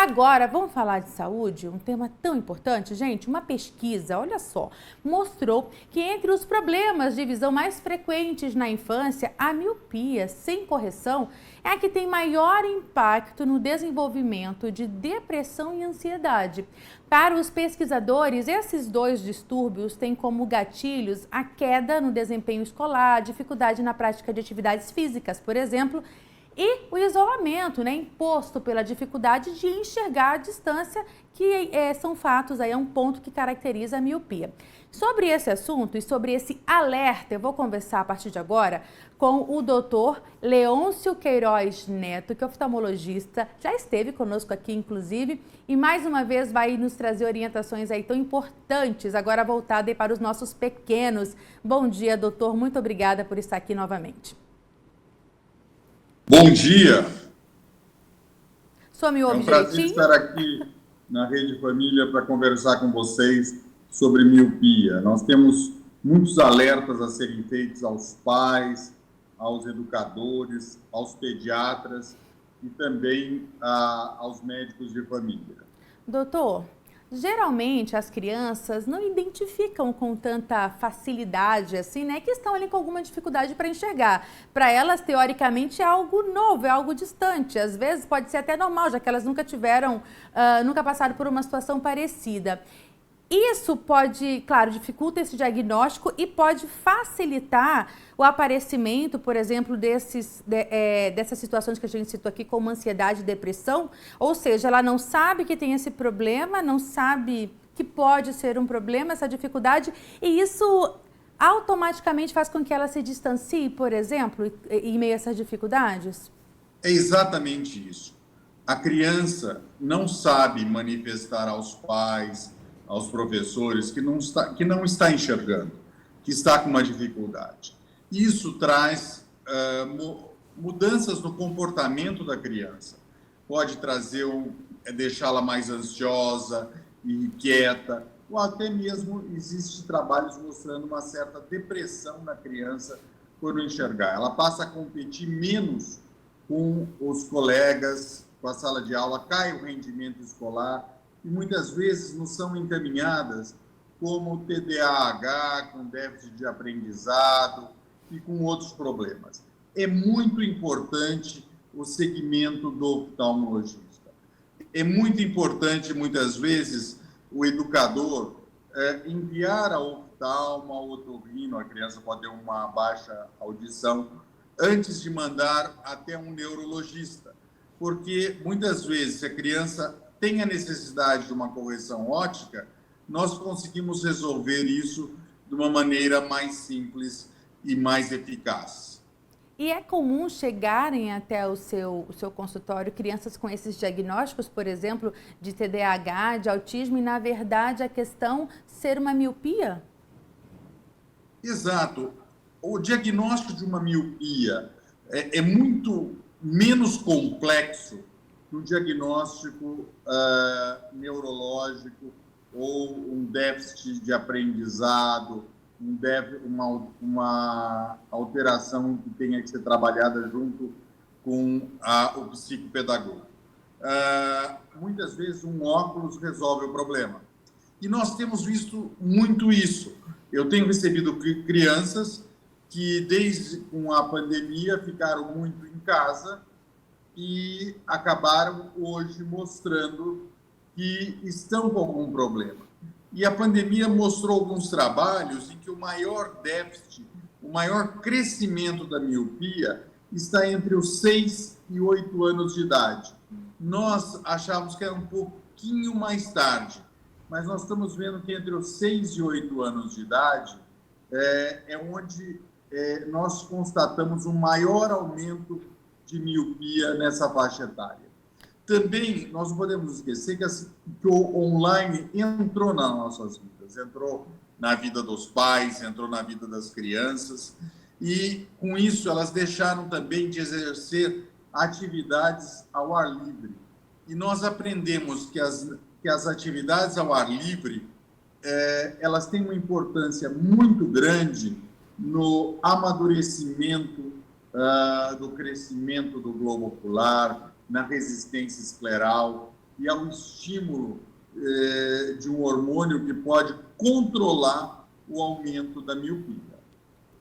Agora, vamos falar de saúde, um tema tão importante. Gente, uma pesquisa, olha só, mostrou que entre os problemas de visão mais frequentes na infância, a miopia sem correção é a que tem maior impacto no desenvolvimento de depressão e ansiedade. Para os pesquisadores, esses dois distúrbios têm como gatilhos a queda no desempenho escolar, dificuldade na prática de atividades físicas, por exemplo, e o isolamento, imposto pela dificuldade de enxergar a distância, que são fatos, é um ponto que caracteriza a miopia. Sobre esse assunto e sobre esse alerta, eu vou conversar a partir de agora com o doutor Leôncio Queiroz Neto, que é oftalmologista, já esteve conosco aqui, inclusive, e mais uma vez vai nos trazer orientações aí tão importantes, agora voltada para os nossos pequenos. Bom dia, doutor, muito obrigada por estar aqui novamente. Bom dia! Some o É um prazer estar aqui na Rede Família para conversar com vocês sobre miopia. Nós temos muitos alertas a serem feitos aos pais, aos educadores, aos pediatras e também aos médicos de família. Doutor, geralmente as crianças não identificam com tanta facilidade assim, que estão ali com alguma dificuldade para enxergar. Para elas, teoricamente, é algo novo, é algo distante. Às vezes pode ser até normal, já que elas nunca nunca passaram por uma situação parecida. Isso pode, claro, dificulta esse diagnóstico e pode facilitar o aparecimento, por exemplo, dessas situações que a gente citou aqui, como ansiedade e depressão. Ou seja, ela não sabe que tem esse problema, não sabe que pode ser um problema, essa dificuldade, e isso automaticamente faz com que ela se distancie, por exemplo, em meio a essas dificuldades? É exatamente isso. A criança não sabe manifestar aos pais, aos professores, que não está enxergando, que está com uma dificuldade. Isso traz mudanças no comportamento da criança. Pode trazer deixá-la mais ansiosa, inquieta, ou até mesmo existem trabalhos mostrando uma certa depressão na criança por não enxergar. Ela passa a competir menos com os colegas, com a sala de aula, cai o rendimento escolar, e muitas vezes não são encaminhadas como TDAH, com déficit de aprendizado e com outros problemas. É muito importante o segmento do oftalmologista. É muito importante, muitas vezes, o educador enviar ao oftalmo, ao otorrino, a criança pode ter uma baixa audição, antes de mandar até um neurologista. Porque, muitas vezes, se a criança tem a necessidade de uma correção óptica, nós conseguimos resolver isso de uma maneira mais simples e mais eficaz. E é comum chegarem até o seu consultório crianças com esses diagnósticos, por exemplo, de TDAH, de autismo, e na verdade a questão ser uma miopia? Exato. O diagnóstico de uma miopia é muito menos complexo que um diagnóstico neurológico ou um déficit de aprendizado, uma alteração que tenha que ser trabalhada junto com o psicopedagogo. Muitas vezes um óculos resolve o problema. E nós temos visto muito isso. Eu tenho recebido crianças que, desde com a pandemia, ficaram muito em casa e acabaram hoje mostrando que estão com algum problema. E a pandemia mostrou alguns trabalhos em que o maior déficit, o maior crescimento da miopia está entre os 6 e 8 anos de idade. Nós achávamos que era um pouquinho mais tarde, mas nós estamos vendo que entre os 6 e 8 anos de idade é onde nós constatamos um maior aumento de miopia nessa faixa etária. Também nós não podemos esquecer que o online entrou nas nossas vidas, entrou na vida dos pais, entrou na vida das crianças, e com isso elas deixaram também de exercer atividades ao ar livre. E nós aprendemos que as atividades ao ar livre elas têm uma importância muito grande no amadurecimento do crescimento do globo ocular, na resistência escleral e ao estímulo de um hormônio que pode controlar o aumento da miopia.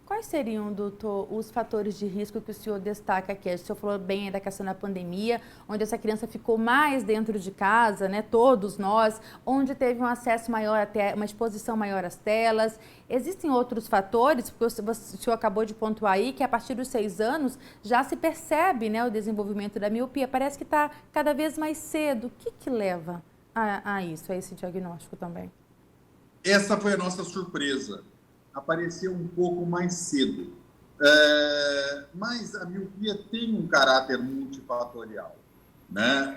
Quais seriam, doutor, os fatores de risco que o senhor destaca aqui? O senhor falou bem da questão da pandemia, onde essa criança ficou mais dentro de casa, né? Todos nós, onde teve um acesso maior, até uma exposição maior às telas. Existem outros fatores, porque o senhor acabou de pontuar aí que a partir dos 6 anos já se percebe, né, o desenvolvimento da miopia. Parece que está cada vez mais cedo. O que leva a isso, a esse diagnóstico também? Essa foi a nossa surpresa. Apareceu um pouco mais cedo. Mas a miopia tem um caráter multifatorial, né?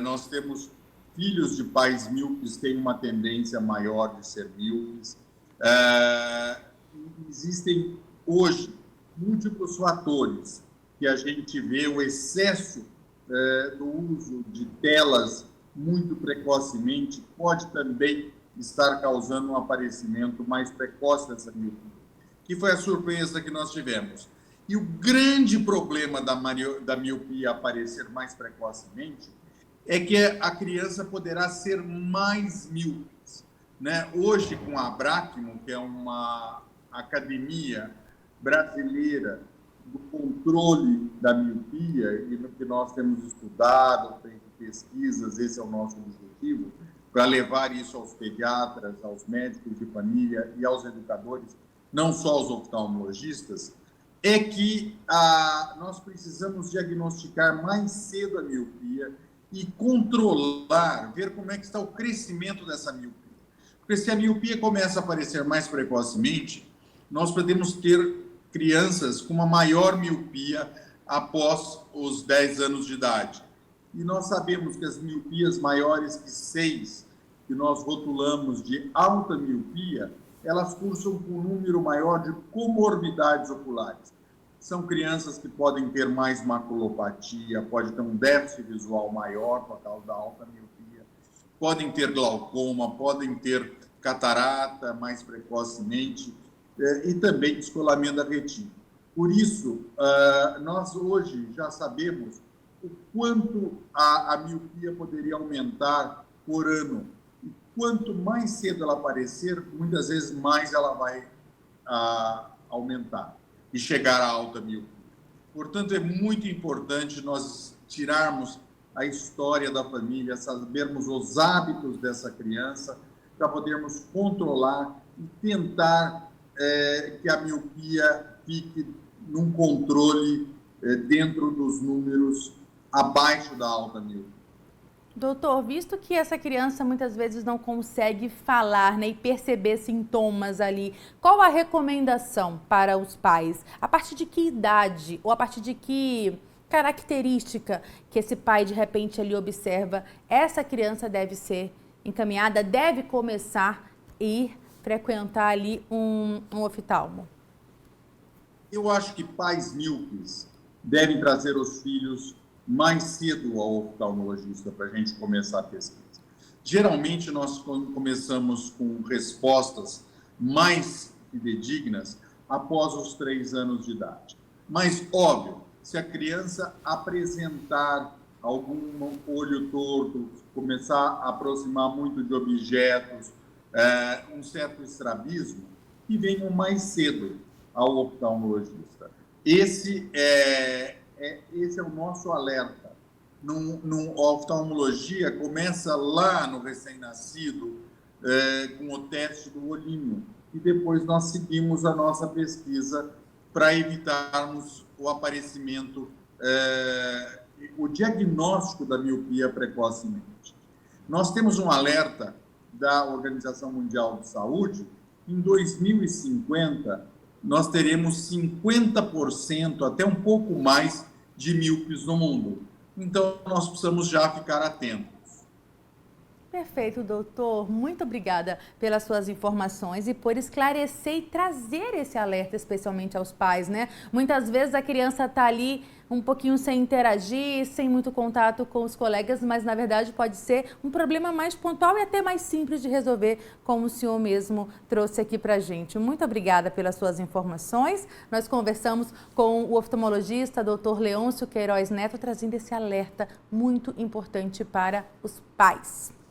Nós temos filhos de pais míopes que têm uma tendência maior de ser míopes. Existem hoje múltiplos fatores que a gente vê o excesso do uso de telas muito precocemente pode também estar causando um aparecimento mais precoce dessa miopia, que foi a surpresa que nós tivemos. E o grande problema da miopia aparecer mais precocemente é que a criança poderá ser mais míope, né? Hoje, com a Abracmo, que é uma academia brasileira do controle da miopia, e no que nós temos estudado, feito pesquisas, esse é o nosso objetivo, para levar isso aos pediatras, aos médicos de família e aos educadores, não só aos oftalmologistas, é que nós precisamos diagnosticar mais cedo a miopia e controlar, ver como é que está o crescimento dessa miopia. Porque se a miopia começa a aparecer mais precocemente, nós podemos ter crianças com uma maior miopia após os 10 anos de idade. E nós sabemos que as miopias maiores que 6, que nós rotulamos de alta miopia, elas cursam com um número maior de comorbidades oculares. São crianças que podem ter mais maculopatia, podem ter um déficit visual maior por causa da alta miopia, podem ter glaucoma, podem ter catarata mais precocemente e também descolamento da retina. Por isso, nós hoje já sabemos o quanto a miopia poderia aumentar por ano. E quanto mais cedo ela aparecer, muitas vezes mais ela vai aumentar e chegar à alta miopia. Portanto, é muito importante nós tirarmos a história da família, sabermos os hábitos dessa criança, para podermos controlar e tentar que a miopia fique num controle dentro dos números abaixo da alta miopia. Doutor, visto que essa criança muitas vezes não consegue falar, né, e perceber sintomas ali, qual a recomendação para os pais? A partir de que idade ou a partir de que característica que esse pai de repente ali observa, essa criança deve ser encaminhada, deve começar a ir frequentar ali um oftalmo? Eu acho que pais míopes devem trazer os filhos mais cedo ao oftalmologista para a gente começar a pesquisa. Geralmente, nós começamos com respostas mais fidedignas após os 3 anos de idade. Mas, óbvio, se a criança apresentar algum olho torto, começar a aproximar muito de objetos, um certo estrabismo, que venham mais cedo ao oftalmologista. Esse é o nosso alerta. A oftalmologia começa lá no recém-nascido, com o teste do olhinho, e depois nós seguimos a nossa pesquisa para evitarmos o aparecimento, o diagnóstico da miopia precocemente. Nós temos um alerta da Organização Mundial de Saúde. Em 2050, nós teremos 50%, até um pouco mais, de míopes no mundo. Então, nós precisamos já ficar atentos. Perfeito, doutor. Muito obrigada pelas suas informações e por esclarecer e trazer esse alerta, especialmente aos pais, né? Muitas vezes a criança está ali um pouquinho sem interagir, sem muito contato com os colegas, mas na verdade pode ser um problema mais pontual e até mais simples de resolver, como o senhor mesmo trouxe aqui pra gente. Muito obrigada pelas suas informações. Nós conversamos com o oftalmologista, doutor Leôncio Queiroz Neto, trazendo esse alerta muito importante para os pais.